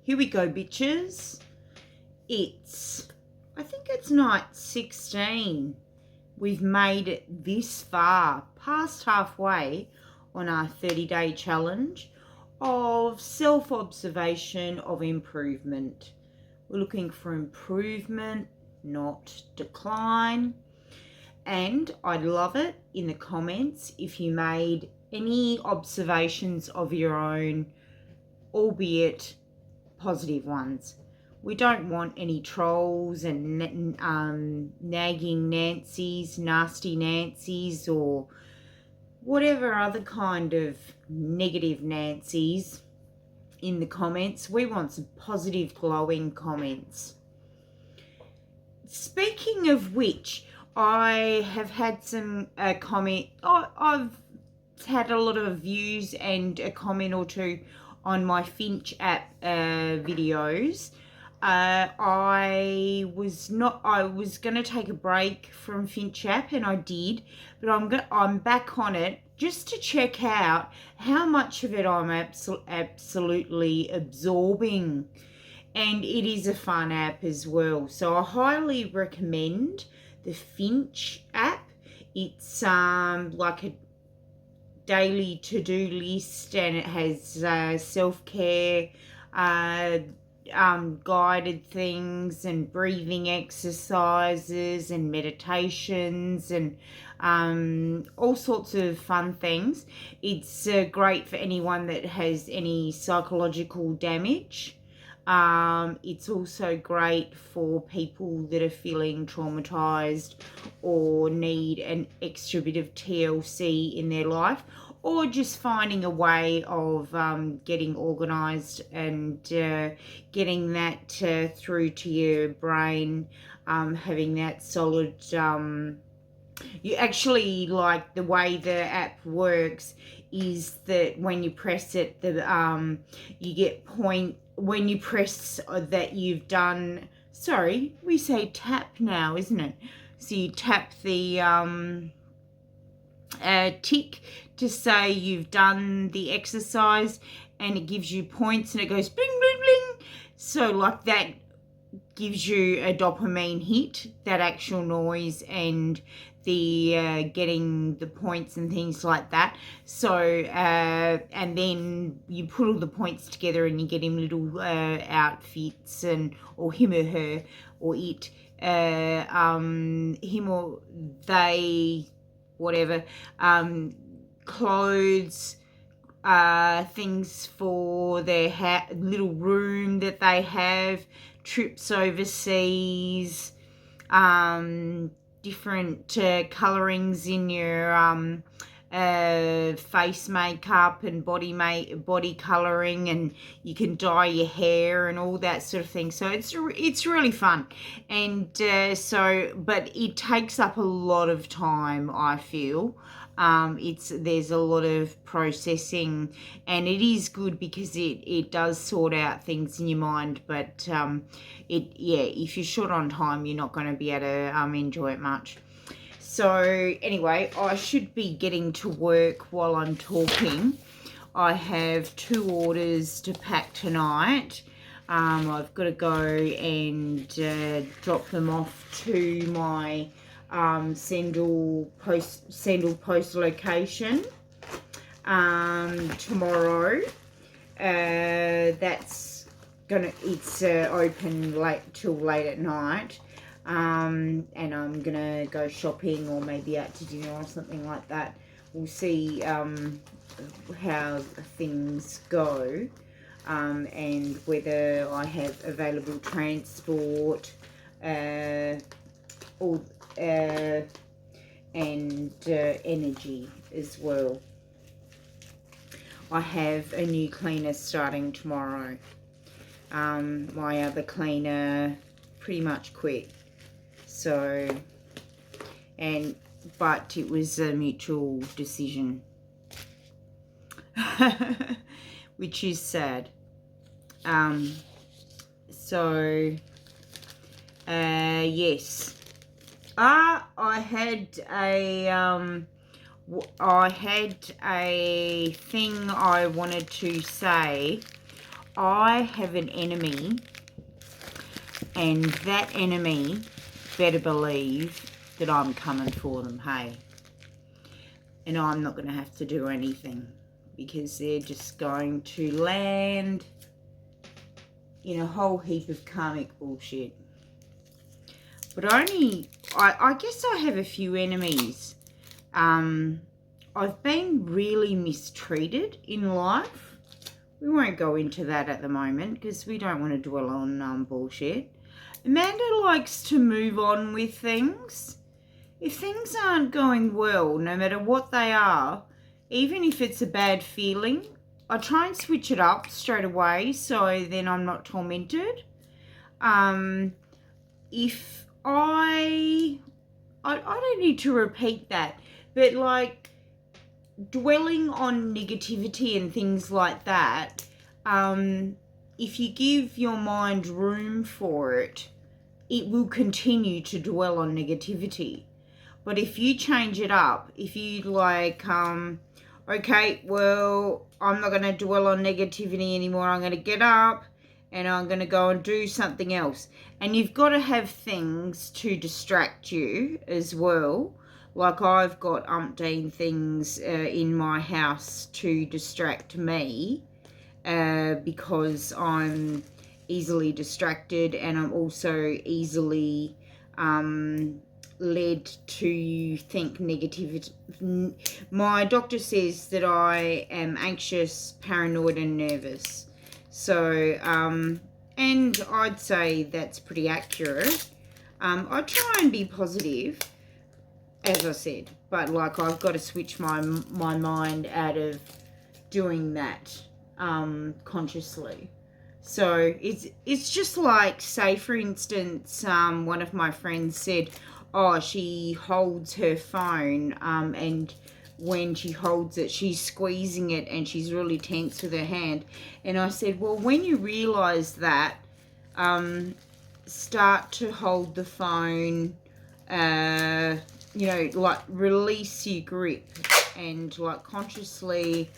Here we go, bitches. I think it's night 16. We've made it this far, past halfway on our 30-day challenge of self-observation of improvement. We're looking for improvement, not decline. And I'd love it in the comments if you made any observations of your own, albeit positive ones. We don't want any trolls and nagging Nancy's, nasty Nancy's, or whatever other kind of negative Nancy's in the comments. We want some positive, glowing comments. Speaking of which, I have had some comment. I've had a lot of views and a comment or two on my Finch app videos. I was going to take a break from Finch app, and I did, but I'm back on it just to check out how much of it I'm absolutely absorbing. And it is a fun app as well. So I highly recommend the Finch app. It's like a daily to-do list, and it has self-care, guided things and breathing exercises and meditations and all sorts of fun things. It's great for anyone that has any psychological damage. It's also great for people that are feeling traumatized or need an extra bit of TLC in their life, or just finding a way of getting organized and getting that through to your brain, having that solid. You actually, like, the way the app works is that when you press it, you get when you press that you've done, sorry, we say tap now, isn't it? So you tap the tick to say you've done the exercise, and it gives you points, and it goes bling, bling, bling. So like that gives you a dopamine hit, that actual noise, and the getting the points and things like that. So and then you put all the points together and you get him little outfits, and or him or her or it, him or they, whatever, clothes, things for their little room that they have, trips overseas, different colorings in your face makeup and body coloring, and you can dye your hair and all that sort of thing. So it's really fun, and but it takes up a lot of time, I feel. There's a lot of processing, and it is good because it does sort out things in your mind, but if you're short on time, you're not going to be able to enjoy it much. So anyway, I should be getting to work while I'm talking. I have 2 orders to pack tonight. I've got to go and drop them off to my Sendle Post location tomorrow. It's open till late at night, and I'm gonna go shopping or maybe out to dinner or something like that. We'll see how things go, and whether I have available transport, and energy as well. I have a new cleaner starting tomorrow. My other cleaner pretty much quit, so but it was a mutual decision, which is sad. Yes. I had a thing I wanted to say I have an enemy, and that enemy better believe that I'm coming for them, hey? And I'm not going to have to do anything, because they're just going to land in a whole heap of karmic bullshit. But I guess I have a few enemies. I've been really mistreated in life. We won't go into that at the moment, because we don't want to dwell on bullshit. Amanda likes to move on with things. If things aren't going well, no matter what they are, even if it's a bad feeling, I try and switch it up straight away, so then I'm not tormented. If I don't need to repeat that, but like dwelling on negativity and things like that, if you give your mind room for it, it will continue to dwell on negativity. But if you change it up, if you like, okay, well, I'm not going to dwell on negativity anymore. I'm going to get up and I'm going to go and do something else. And you've got to have things to distract you as well. Like I've got umpteen things in my house to distract me because I'm easily distracted, and I'm also easily led to think negativity. My doctor says that I am anxious, paranoid and nervous. So, and I'd say that's pretty accurate. I try and be positive, as I said, but like I've got to switch my mind out of doing that consciously. So it's just like, say for instance, one of my friends said, oh, she holds her phone and when she holds it, she's squeezing it and she's really tense with her hand. And I said, well, when you realise that, start to hold the phone, like release your grip and like consciously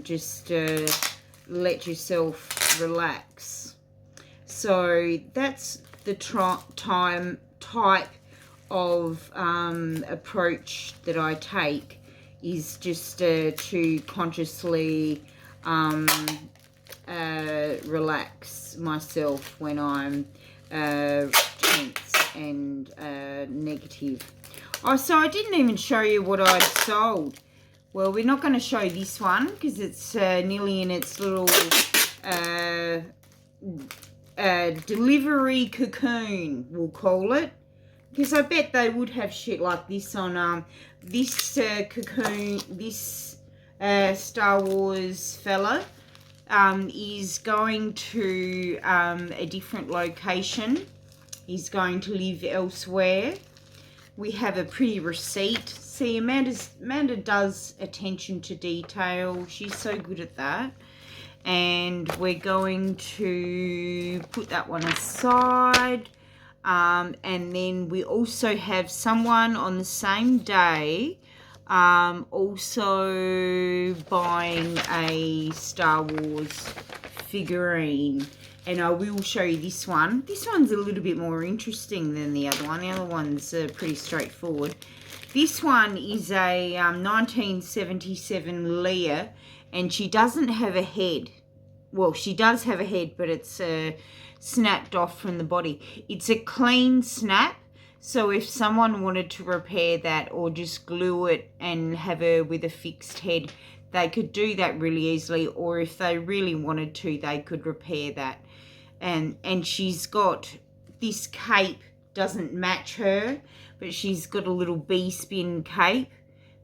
just let yourself relax. So that's the type of approach that I take, is just to consciously relax myself when I'm tense and negative. Oh, so I didn't even show you what I'd sold. Well, we're not going to show this one because it's nearly in its little delivery cocoon, we'll call it. Because I bet they would have shit like this on this cocoon. This Star Wars fella is going to a different location. He's going to live elsewhere. We have a pretty receipt. See, Amanda does attention to detail. She's so good at that. And we're going to put that one aside. And then we also have someone on the same day also buying a Star Wars figurine. And I will show you this one. This one's a little bit more interesting than the other one. The other one's pretty straightforward. This one is a 1977 Leia, and she doesn't have a head. Well, she does have a head, but it's snapped off from the body. It's a clean snap, so if someone wanted to repair that or just glue it and have her with a fixed head, they could do that really easily. Or if they really wanted to, they could repair that. And she's got, this cape doesn't match her, but she's got a little bee-spin cape.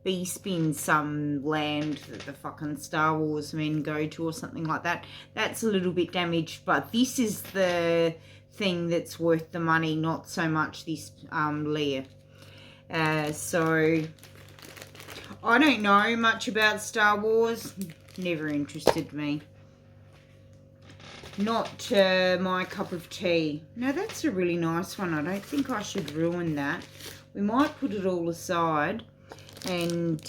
Bee-spin's some land that the fucking Star Wars men go to or something like that. That's a little bit damaged, but this is the thing that's worth the money, not so much this Leia. So I don't know much about Star Wars. Never interested me. Not my cup of tea. Now that's a really nice one. I don't think I should ruin that. We might put it all aside and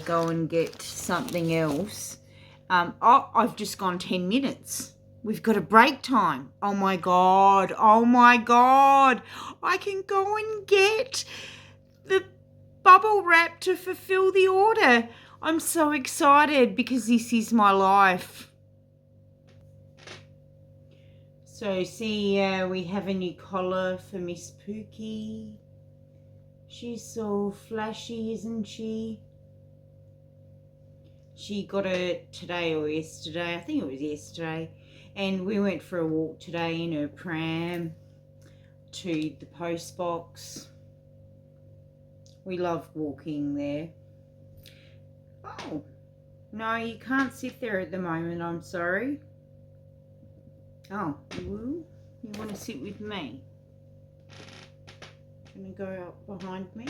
go and get something else. Oh, I've just gone 10 minutes. We've got a break time. Oh my God. Oh my God. I can go and get the bubble wrap to fulfill the order. I'm so excited because this is my life. So see, we have a new collar for Miss Pookie. She's so flashy, isn't she? She got it today or yesterday. I think it was yesterday. And we went for a walk today in her pram to the post box. We love walking there. Oh, no, you can't sit there at the moment, I'm sorry. Oh, you want to sit with me? Gonna go up behind me.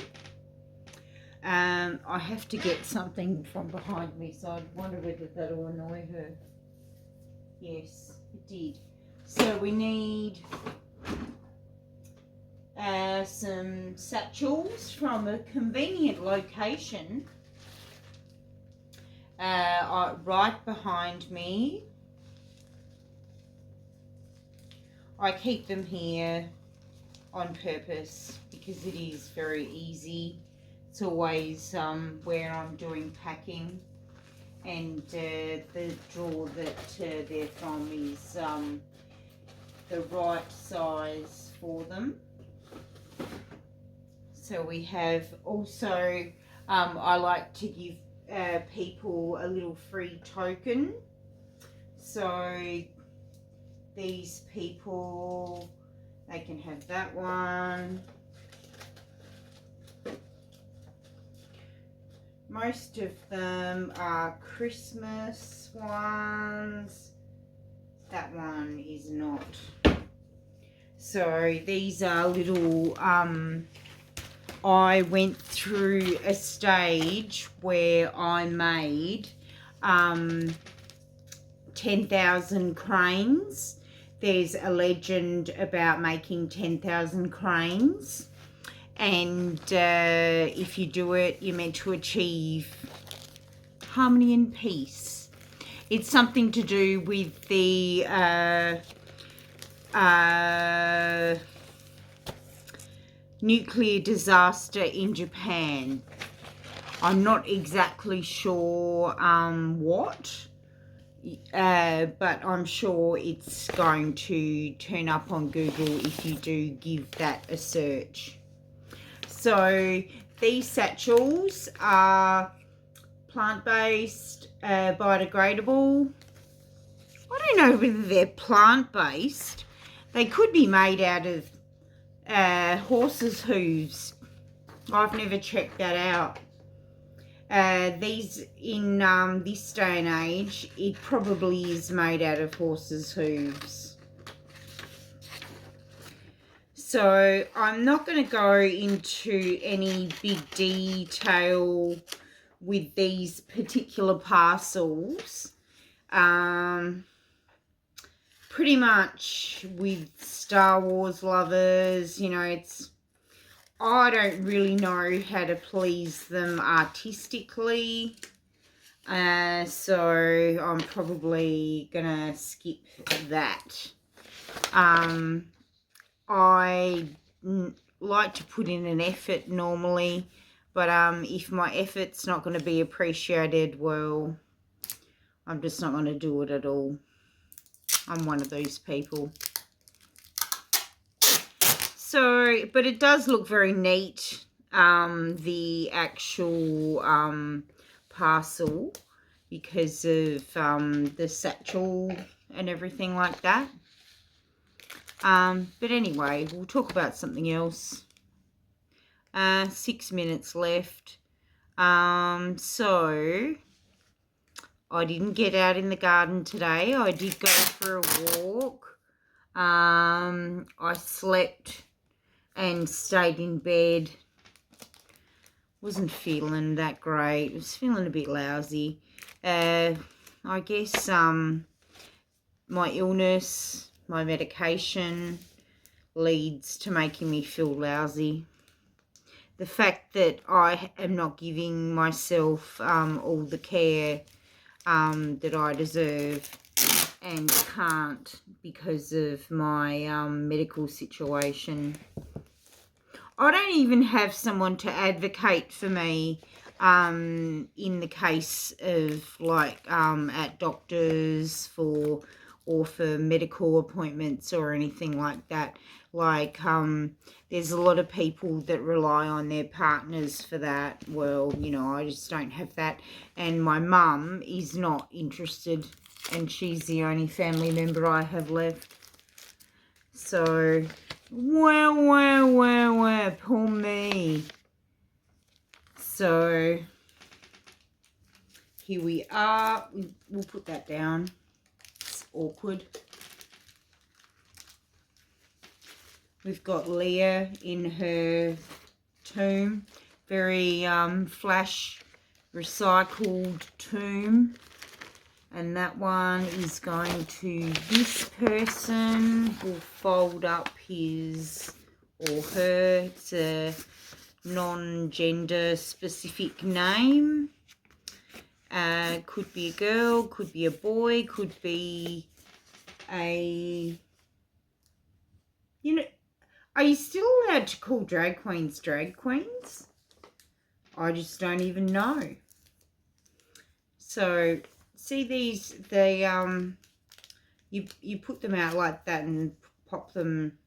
I have to get something from behind me, so I wonder whether that'll annoy her. Yes, it did. So we need some satchels from a convenient location right behind me. I keep them here on purpose because it is very easy. It's always where I'm doing packing, and the drawer that they're from is the right size for them. So we have also, I like to give people a little free token. So these people, they can have that one. Most of them are Christmas ones. That one is not. So these are little, I went through a stage where I made 10,000 cranes. There's a legend about making 10,000 cranes. And if you do it, you're meant to achieve harmony and peace. It's something to do with the nuclear disaster in Japan. I'm not exactly sure what, but I'm sure it's going to turn up on Google if you do give that a search. So these satchels are plant-based, biodegradable. I don't know whether they're plant-based. They could be made out of horses' hooves. I've never checked that out. These, in this day and age, it probably is made out of horses' hooves. So I'm not going to go into any big detail with these particular parcels. Pretty much with Star Wars lovers, you know, I don't really know how to please them artistically. So I'm probably going to skip that. I like to put in an effort normally, but if my effort's not going to be appreciated, well, I'm just not going to do it at all. I'm one of those people. So, but it does look very neat, the actual parcel, because of the satchel and everything like that. But anyway, we'll talk about something else. 6 minutes left. So I didn't get out in the garden today. I did go for a walk. I slept and stayed in bed. Wasn't feeling that great. I was feeling a bit lousy. I guess my illness, my medication leads to making me feel lousy. The fact that I am not giving myself all the care that I deserve and can't because of my medical situation. I don't even have someone to advocate for me in the case of like at doctors or for medical appointments or anything like that. Like there's a lot of people that rely on their partners for that. Well, you know, I just don't have that. And my mum is not interested, and she's the only family member I have left. So, poor me. So, here we are. We'll put that down. It's awkward. We've got Leah in her tomb. Very flash recycled tomb. And that one is going to this person. Will fold up his or her. It's a non-gender specific name. Could be a girl, could be a boy, could be a... You know, are you still allowed to call drag queens? I just don't even know. So... See these, they you put them out like that and pop them,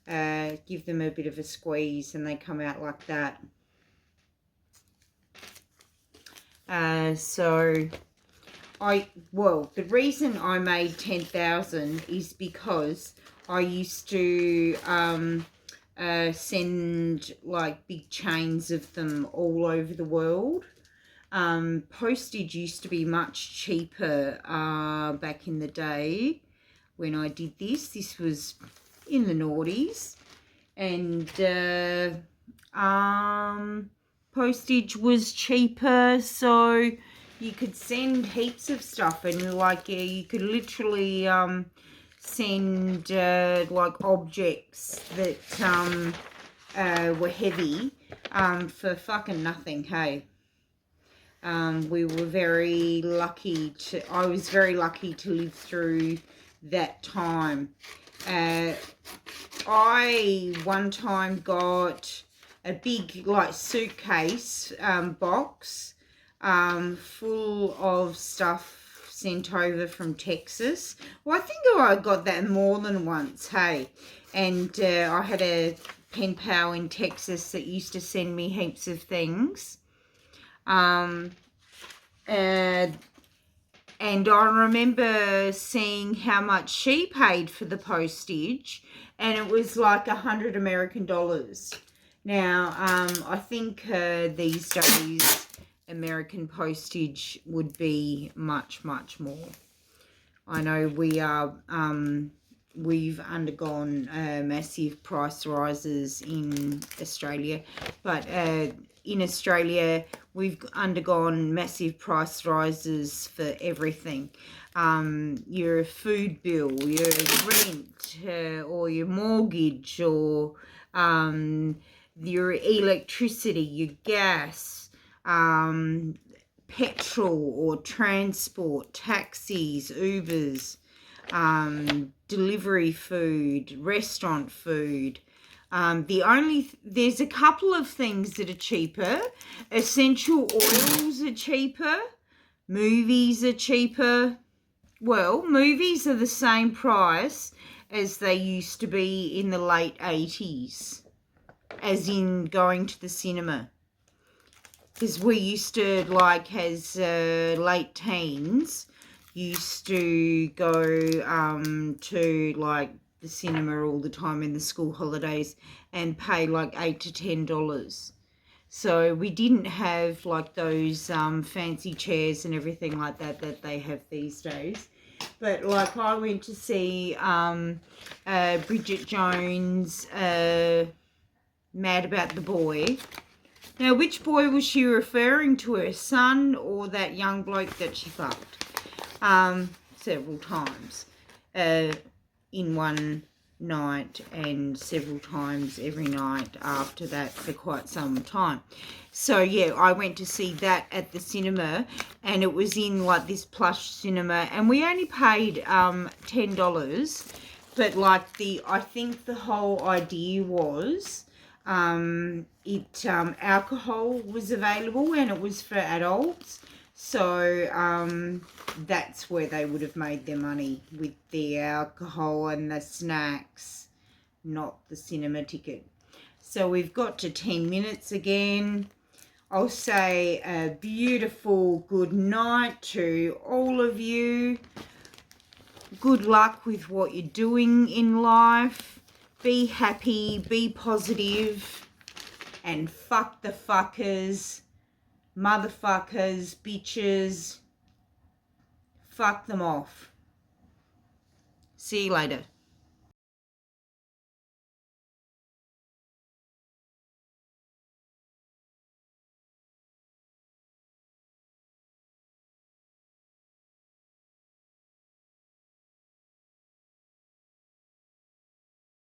give them a bit of a squeeze and they come out like that. So the reason I made 10,000 is because I used to send like big chains of them all over the world. Postage used to be much cheaper back in the day when I did this. This was in the noughties, and postage was cheaper, so you could send heaps of stuff, and like you could literally send like objects that were heavy for fucking nothing, hey. We were very lucky I was very lucky to live through that time. I one time got a big like suitcase box full of stuff sent over from Texas. Well, I think I got that more than once, hey. And I had a pen pal in Texas that used to send me heaps of things. And I remember seeing how much she paid for the postage, and it was like $100 American. Now, I think these days American postage would be much, much more. I know we've undergone massive price rises in Australia, but in Australia, we've undergone massive price rises for everything. Your food bill, your rent, or your mortgage, or your electricity, your gas, petrol or transport, taxis, Ubers, delivery food, restaurant food. There's a couple of things that are cheaper. Essential oils are cheaper. Movies are cheaper. Well, movies are the same price as they used to be in the late 80s, as in going to the cinema. Because we used to, like, as late teens, used to go to, like, the cinema all the time in the school holidays and pay like $8 to $10. So we didn't have like those fancy chairs and everything like that they have these days. But like I went to see Bridget Jones' Mad About the Boy. Now, which boy was she referring to, her son or that young bloke that she fucked several times? In one night and several times every night after that for quite some time. So yeah, I went to see that at the cinema, and it was in like this plush cinema, and we only paid $10, but like I think the whole idea was alcohol was available and it was for adults. So that's where they would have made their money, with the alcohol and the snacks, not the cinema ticket. So we've got to 10 minutes again. I'll say a beautiful good night to all of you. Good luck with what you're doing in life. Be happy, be positive, and fuck the fuckers. Motherfuckers, bitches, fuck them off. See you later.